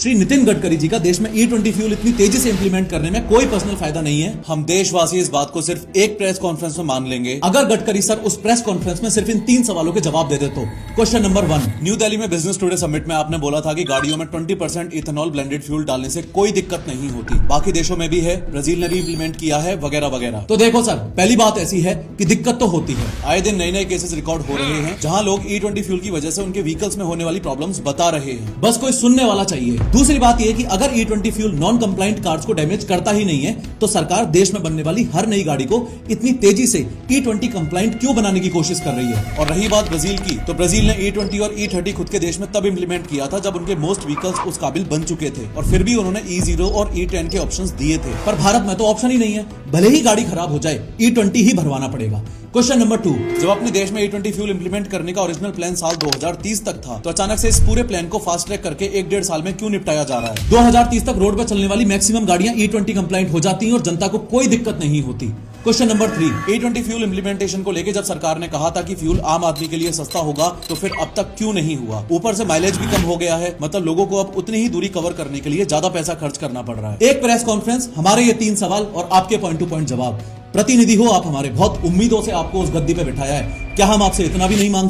श्री नितिन गडकरी जी का देश में E20 फ्यूल इतनी तेजी से इंप्लीमेंट करने में कोई पर्सनल फायदा नहीं है। हम देशवासी इस बात को सिर्फ एक प्रेस कॉन्फ्रेंस में मान लेंगे अगर गडकरी सर उस प्रेस कॉन्फ्रेंस में सिर्फ इन 3 सवालों के जवाब दे दे तो। क्वेश्चन नंबर 1, न्यू दिल्ली में बिजनेस टुडे समिट में आपने बोला था कि गाड़ियों में 20% इथेनॉल ब्लेंडेड फ्यूल डालने से कोई दिक्कत नहीं होती, बाकी देशों में भी है, ब्राजील ने भी इंप्लीमेंट किया है वगैरह वगैरह। तो देखो सर, पहली बात ऐसी है कि दिक्कत तो होती है, आए दिन नए नए केसेस रिकॉर्ड हो रहे हैं जहां लोग E20 फ्यूल की वजह से उनके व्हीकल्स में होने वाली प्रॉब्लम्स बता रहे हैं, बस कोई सुनने वाला चाहिए। दूसरी बात यह कि अगर E20 fuel non compliant cars को डैमेज करता ही नहीं है तो सरकार देश में बनने वाली हर नई गाड़ी को इतनी तेजी से E20 कंप्लाइंट क्यों बनाने की कोशिश कर रही है। और रही बात ब्राजील की, तो ब्राजील ने E20 और E30 खुद के देश में तब इंप्लीमेंट किया था जब उनके मोस्ट व्हीकल्स उस काबिल बन चुके थे, और फिर भी उन्होंने E0 और E10 के ऑप्शंस दिए थे। पर भारत में तो ऑप्शन ही नहीं है, भले ही गाड़ी खराब हो जाए E20 ही भरवाना पड़ेगा। क्वेश्चन नंबर 2, जब अपने देश में E20 फ्यूल इंप्लीमेंट करने का ओरिजिनल प्लान साल 2030 तक था, तो अचानक से इस पूरे प्लान को फास्ट ट्रैक करके 1-1.5 साल में क्यों निपटाया जा रहा है। 2030 तक रोड पर चलने वाली मैक्सिमम गाड़ियां E20 कंप्लाइंट हो जाती हैं और जनता को कोई दिक्कत नहीं होती। Question number 3, E20 fuel implementation को लेकर जब सरकार ने कहा था कि फ्यूल आम आदमी के लिए सस्ता होगा, तो फिर अब तक क्यों नहीं हुआ। ऊपर से माइलेज भी कम हो गया है, मतलब लोगों को अब उतनी ही दूरी कवर करने के लिए ज्यादा पैसा खर्च करना पड़ रहा है। एक प्रेस कॉन्फ्रेंस, हमारे ये 3 सवाल और आपके पॉइंट टू पॉइंट जवाब। प्रतिनिधि हो आप हमारे, बहुत उम्मीदों से आपको उस गद्दी पे बिठाया है, क्या हम आपसे इतना भी नहीं मांग सकते।